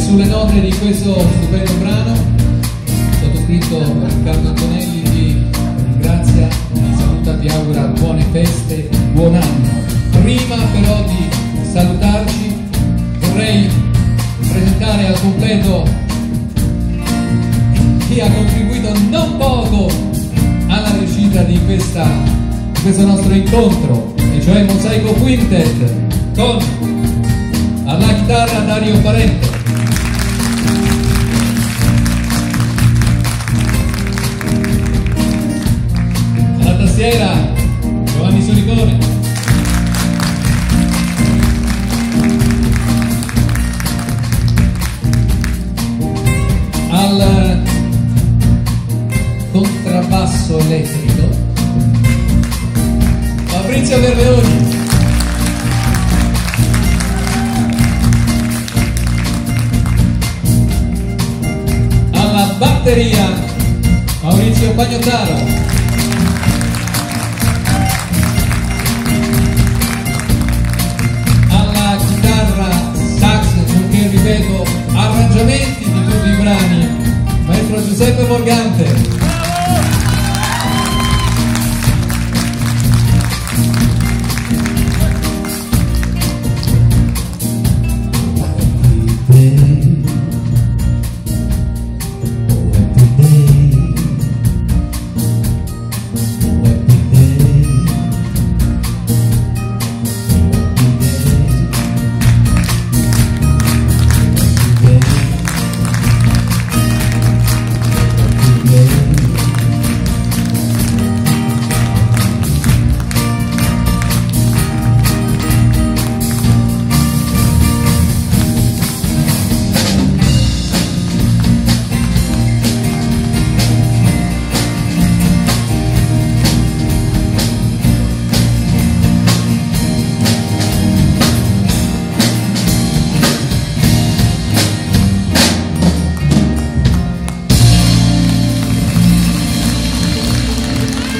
sulle note di questo stupendo brano, sottoscritto Riccardo Antonelli, vi ringrazia, vi saluta, vi augura buone feste, buon anno. Prima però di salutarci vorrei presentare al completo chi ha contribuito non poco alla riuscita di questo nostro incontro, e cioè Mosaico Quintet con alla chitarra Dario Parente, alla tastiera Giovanni Solicone, al contrabbasso elettrico Fabrizio Verleoni, alla batteria Maurizio Pagnottaro, alla chitarra, sax, nonché ripeto arrangiamenti di tutti i brani, maestro Giuseppe Morgante.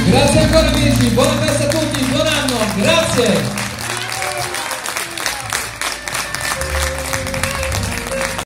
Grazie ancora amici, buona festa a tutti, buon anno, grazie!